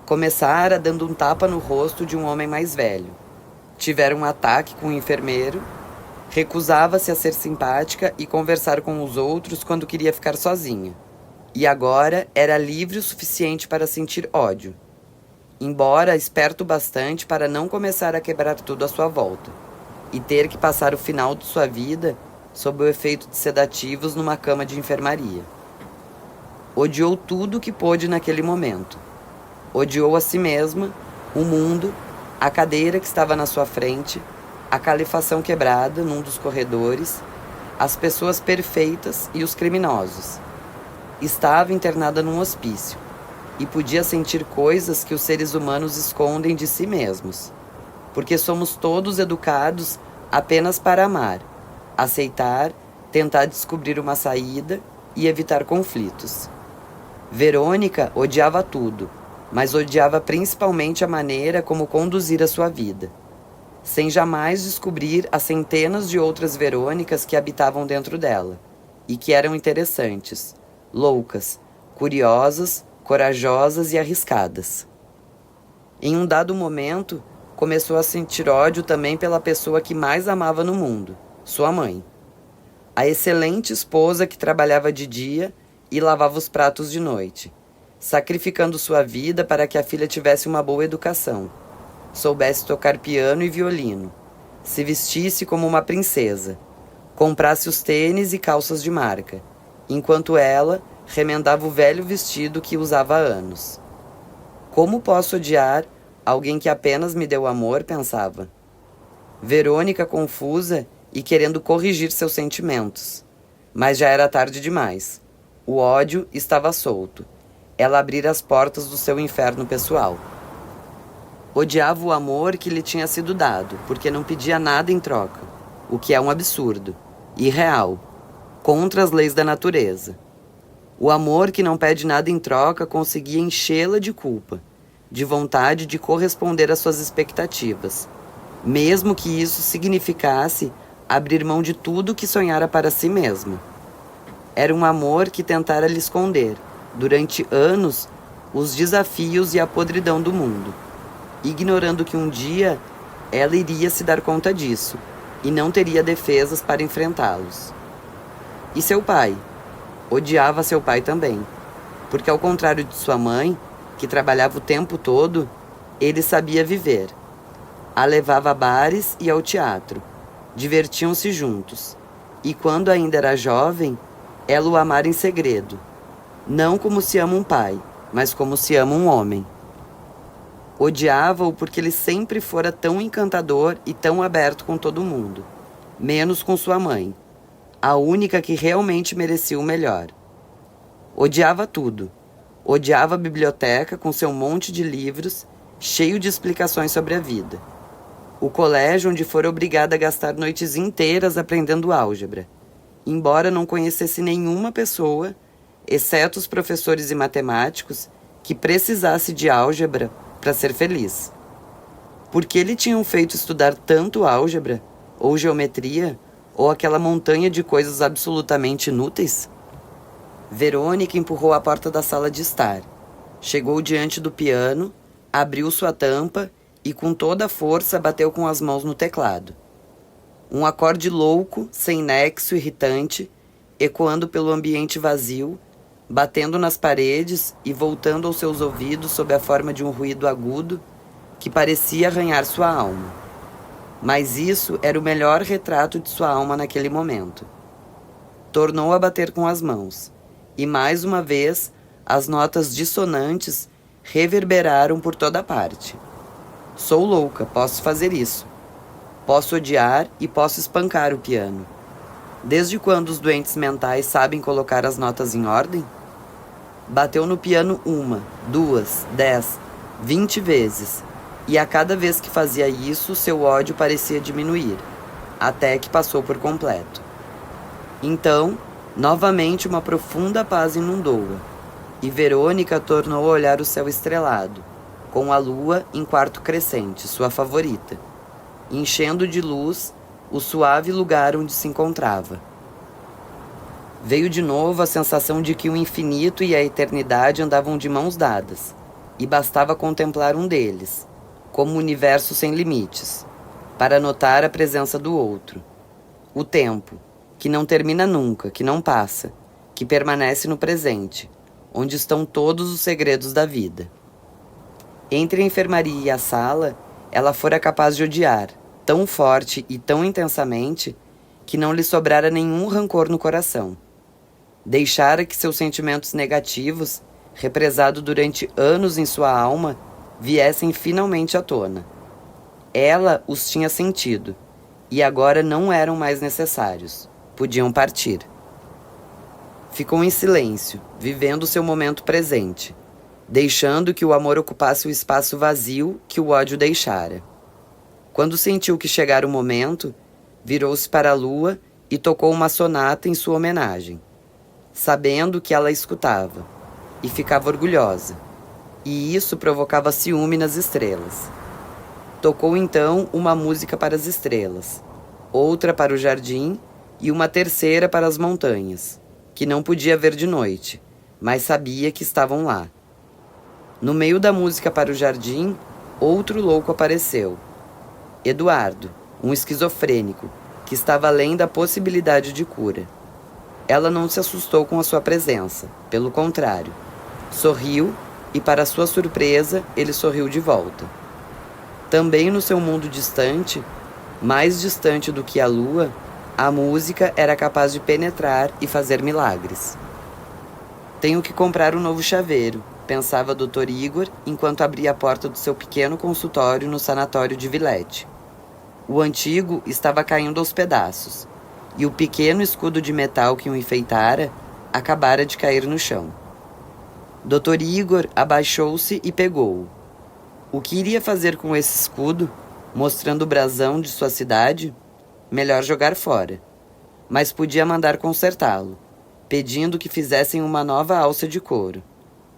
Começara dando um tapa no rosto de um homem mais velho. Tivera um ataque com o enfermeiro. Recusava-se a ser simpática e conversar com os outros quando queria ficar sozinha. E agora era livre o suficiente para sentir ódio. Embora esperto bastante para não começar a quebrar tudo à sua volta e ter que passar o final de sua vida sob o efeito de sedativos numa cama de enfermaria. Odiou tudo o que pôde naquele momento. Odiou a si mesma, o mundo, a cadeira que estava na sua frente, a calefação quebrada num dos corredores, as pessoas perfeitas e os criminosos. Estava internada num hospício e podia sentir coisas que os seres humanos escondem de si mesmos, porque somos todos educados apenas para amar, aceitar, tentar descobrir uma saída e evitar conflitos. Verônica odiava tudo, mas odiava principalmente a maneira como conduzir a sua vida, sem jamais descobrir as centenas de outras Verônicas que habitavam dentro dela, e que eram interessantes, loucas, curiosas, corajosas e arriscadas. Em um dado momento, começou a sentir ódio também pela pessoa que mais amava no mundo, sua mãe. A excelente esposa que trabalhava de dia e lavava os pratos de noite, sacrificando sua vida para que a filha tivesse uma boa educação, soubesse tocar piano e violino, se vestisse como uma princesa, comprasse os tênis e calças de marca, enquanto ela remendava o velho vestido que usava há anos. Como posso odiar alguém que apenas me deu amor, pensava. Verônica confusa e querendo corrigir seus sentimentos. Mas já era tarde demais. O ódio estava solto. Ela abrira as portas do seu inferno pessoal. Odiava o amor que lhe tinha sido dado, porque não pedia nada em troca, o que é um absurdo, irreal, contra as leis da natureza. O amor que não pede nada em troca conseguia enchê-la de culpa, de vontade de corresponder às suas expectativas, mesmo que isso significasse abrir mão de tudo que sonhara para si mesma. Era um amor que tentara lhe esconder, durante anos, os desafios e a podridão do mundo, ignorando que um dia ela iria se dar conta disso e não teria defesas para enfrentá-los. E seu pai? Odiava seu pai também, porque ao contrário de sua mãe, que trabalhava o tempo todo, ele sabia viver. A levava a bares e ao teatro, divertiam-se juntos, e quando ainda era jovem, ela o amara em segredo, não como se ama um pai, mas como se ama um homem. Odiava-o porque ele sempre fora tão encantador e tão aberto com todo mundo, menos com sua mãe, a única que realmente merecia o melhor. Odiava tudo. Odiava a biblioteca com seu monte de livros, cheio de explicações sobre a vida. O colégio onde fora obrigada a gastar noites inteiras aprendendo álgebra, embora não conhecesse nenhuma pessoa, exceto os professores e matemáticos, que precisasse de álgebra para ser feliz. Por que lhe tinham feito estudar tanto álgebra, ou geometria, ou aquela montanha de coisas absolutamente inúteis? Verônica empurrou a porta da sala de estar. Chegou diante do piano, abriu sua tampa e com toda a força bateu com as mãos no teclado. Um acorde louco, sem nexo, irritante, ecoando pelo ambiente vazio, batendo nas paredes e voltando aos seus ouvidos sob a forma de um ruído agudo que parecia arranhar sua alma. Mas isso era o melhor retrato de sua alma naquele momento. Tornou a bater com as mãos, e mais uma vez as notas dissonantes reverberaram por toda parte. Sou louca, posso fazer isso. Posso odiar e posso espancar o piano. Desde quando os doentes mentais sabem colocar as notas em ordem? Bateu no piano 1, 2, 10, 20 vezes, e a cada vez que fazia isso, seu ódio parecia diminuir, até que passou por completo. Então, novamente uma profunda paz inundou-a, e Verônica tornou a olhar o céu estrelado, com a lua em quarto crescente, sua favorita, enchendo de luz o suave lugar onde se encontrava. Veio de novo a sensação de que o infinito e a eternidade andavam de mãos dadas, e bastava contemplar um deles, como um universo sem limites, para notar a presença do outro. O tempo, que não termina nunca, que não passa, que permanece no presente, onde estão todos os segredos da vida. Entre a enfermaria e a sala, ela fora capaz de odiar, tão forte e tão intensamente, que não lhe sobrara nenhum rancor no coração. Deixara que seus sentimentos negativos, represados durante anos em sua alma, viessem finalmente à tona. Ela os tinha sentido, e agora não eram mais necessários. Podiam partir. Ficou em silêncio, vivendo seu momento presente, deixando que o amor ocupasse o espaço vazio que o ódio deixara. Quando sentiu que chegara o momento, virou-se para a lua e tocou uma sonata em sua homenagem, sabendo que ela escutava, e ficava orgulhosa, e isso provocava ciúme nas estrelas. Tocou então uma música para as estrelas, outra para o jardim e uma terceira para as montanhas, que não podia ver de noite, mas sabia que estavam lá. No meio da música para o jardim, outro louco apareceu. Eduardo, um esquizofrênico, que estava além da possibilidade de cura. Ela não se assustou com a sua presença, pelo contrário. Sorriu e, para sua surpresa, ele sorriu de volta. Também no seu mundo distante, mais distante do que a lua, a música era capaz de penetrar e fazer milagres. Tenho que comprar um novo chaveiro, pensava Dr. Igor enquanto abria a porta do seu pequeno consultório no sanatório de Villette. O antigo estava caindo aos pedaços, e o pequeno escudo de metal que o enfeitara acabara de cair no chão. Dr. Igor abaixou-se e pegou-o. O que iria fazer com esse escudo, mostrando o brasão de sua cidade? Melhor jogar fora. Mas podia mandar consertá-lo, pedindo que fizessem uma nova alça de couro.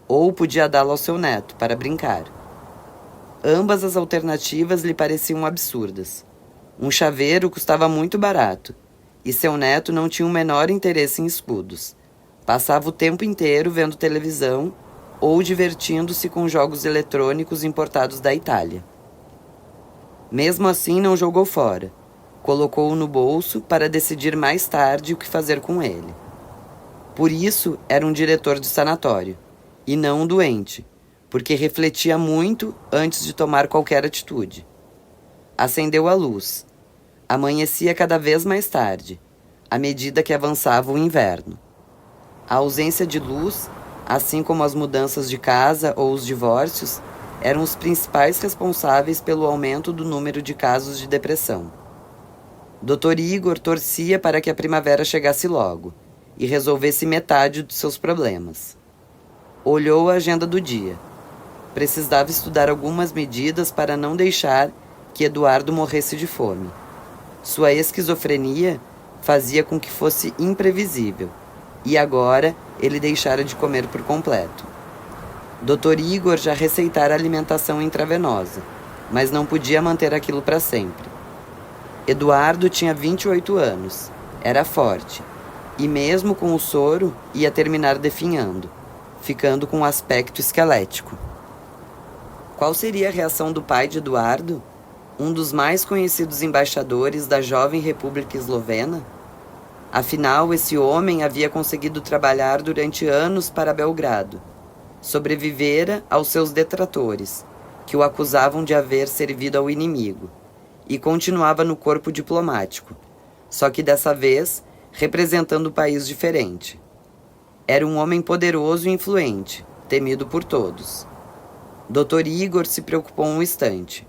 Ou podia dá-lo ao seu neto, para brincar. Ambas as alternativas lhe pareciam absurdas. Um chaveiro custava muito barato, e seu neto não tinha o menor interesse em escudos. Passava o tempo inteiro vendo televisão ou divertindo-se com jogos eletrônicos importados da Itália. Mesmo assim, não jogou fora. Colocou-o no bolso para decidir mais tarde o que fazer com ele. Por isso, era um diretor de sanatório, e não um doente, porque refletia muito antes de tomar qualquer atitude. Acendeu a luz. Amanhecia cada vez mais tarde, à medida que avançava o inverno. A ausência de luz, assim como as mudanças de casa ou os divórcios, eram os principais responsáveis pelo aumento do número de casos de depressão. Dr. Igor torcia para que a primavera chegasse logo e resolvesse metade dos seus problemas. Olhou a agenda do dia. Precisava estudar algumas medidas para não deixar que Eduardo morresse de fome. Sua esquizofrenia fazia com que fosse imprevisível, e agora ele deixara de comer por completo. Dr. Igor já receitara alimentação intravenosa, mas não podia manter aquilo para sempre. Eduardo tinha 28 anos, era forte, e mesmo com o soro ia terminar definhando, ficando com um aspecto esquelético. Qual seria a reação do pai de Eduardo, um dos mais conhecidos embaixadores da jovem República Eslovena? Afinal, esse homem havia conseguido trabalhar durante anos para Belgrado. Sobrevivera aos seus detratores, que o acusavam de haver servido ao inimigo, e continuava no corpo diplomático, só que dessa vez representando um país diferente. Era um homem poderoso e influente, temido por todos. Dr. Igor se preocupou um instante.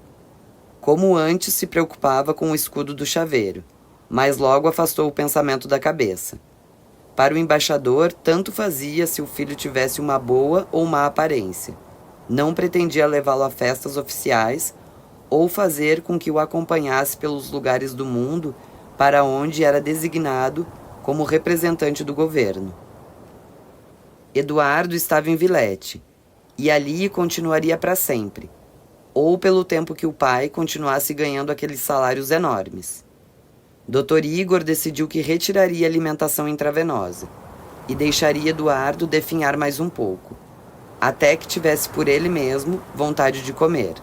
Como antes se preocupava com o escudo do chaveiro, mas logo afastou o pensamento da cabeça. Para o embaixador, tanto fazia se o filho tivesse uma boa ou má aparência. Não pretendia levá-lo a festas oficiais ou fazer com que o acompanhasse pelos lugares do mundo para onde era designado como representante do governo. Eduardo estava em Villette, e ali continuaria para sempre, ou pelo tempo que o pai continuasse ganhando aqueles salários enormes. Dr. Igor decidiu que retiraria a alimentação intravenosa e deixaria Eduardo definhar mais um pouco. até que tivesse por ele mesmo vontade de comer.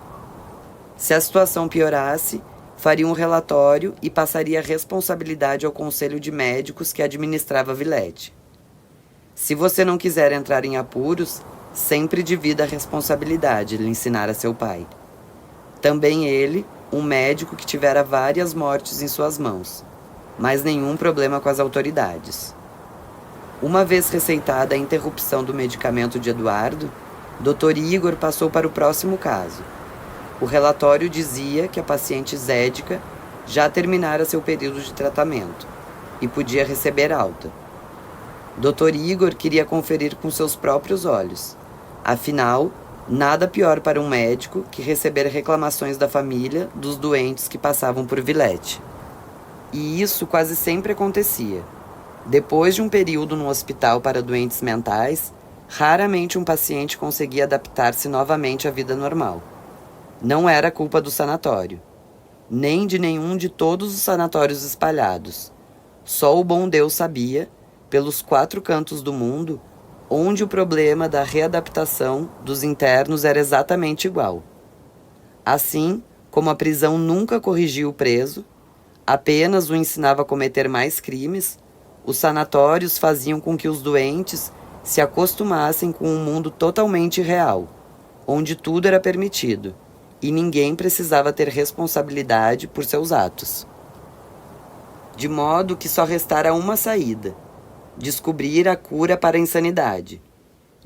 Se a situação piorasse, faria um relatório e passaria a responsabilidade ao conselho de médicos que administrava Villette. Se você não quiser entrar em apuros, sempre divida a responsabilidade, lhe ensinara seu pai. Também ele, um médico que tivera várias mortes em suas mãos, mas nenhum problema com as autoridades. Uma vez receitada a interrupção do medicamento de Eduardo, Dr. Igor passou para o próximo caso. O relatório dizia que a paciente Zédica já terminara seu período de tratamento e podia receber alta. Dr. Igor queria conferir com seus próprios olhos. Afinal, nada pior para um médico que receber reclamações da família dos doentes que passavam por Villette. E isso quase sempre acontecia. Depois de um período no hospital para doentes mentais, raramente um paciente conseguia adaptar-se novamente à vida normal. Não era culpa do sanatório, nem de nenhum de todos os sanatórios espalhados. Só o bom Deus sabia, pelos 4 cantos do mundo, onde o problema da readaptação dos internos era exatamente igual. Assim, como a prisão nunca corrigia o preso, apenas o ensinava a cometer mais crimes, os sanatórios faziam com que os doentes se acostumassem com um mundo totalmente real, onde tudo era permitido e ninguém precisava ter responsabilidade por seus atos. De modo que só restara uma saída: descobrir a cura para a insanidade.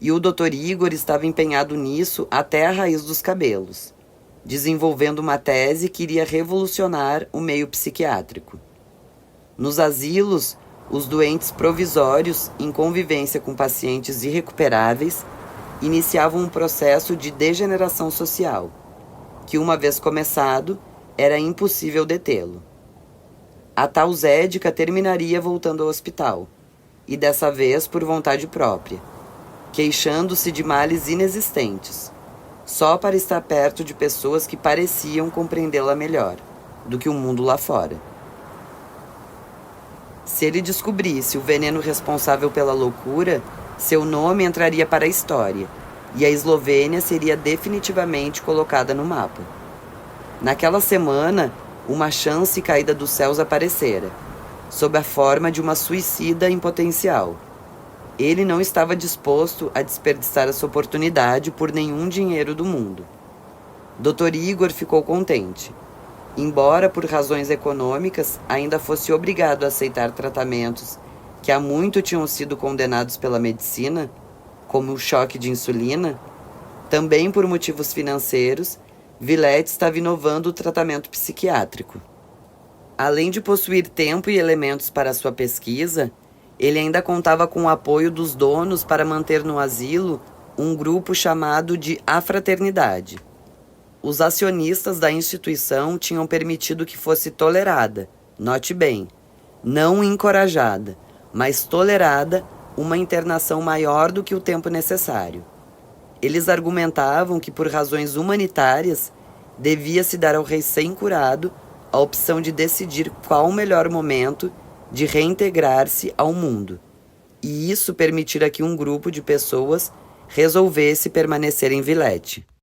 E o Dr. Igor estava empenhado nisso até a raiz dos cabelos, desenvolvendo uma tese que iria revolucionar o meio psiquiátrico. Nos asilos, os doentes provisórios, em convivência com pacientes irrecuperáveis, iniciavam um processo de degeneração social, que, uma vez começado, era impossível detê-lo. A tal Zédica terminaria voltando ao hospital, e dessa vez por vontade própria, queixando-se de males inexistentes, só para estar perto de pessoas que pareciam compreendê-la melhor do que o mundo lá fora. Se ele descobrisse o veneno responsável pela loucura, seu nome entraria para a história, e a Eslovênia seria definitivamente colocada no mapa. Naquela semana, uma chance caída dos céus aparecera, sob a forma de uma suicida em potencial. Ele não estava disposto a desperdiçar essa oportunidade por nenhum dinheiro do mundo. Dr. Igor ficou contente. Embora por razões econômicas ainda fosse obrigado a aceitar tratamentos que há muito tinham sido condenados pela medicina, como o choque de insulina, também por motivos financeiros, Villette estava inovando o tratamento psiquiátrico. Além de possuir tempo e elementos para sua pesquisa, ele ainda contava com o apoio dos donos para manter no asilo um grupo chamado de A Fraternidade. Os acionistas da instituição tinham permitido que fosse tolerada, note bem, não encorajada, mas tolerada, uma internação maior do que o tempo necessário. Eles argumentavam que, por razões humanitárias, devia-se dar ao recém-curado a opção de decidir qual o melhor momento de reintegrar-se ao mundo, e isso permitira que um grupo de pessoas resolvesse permanecer em Villette.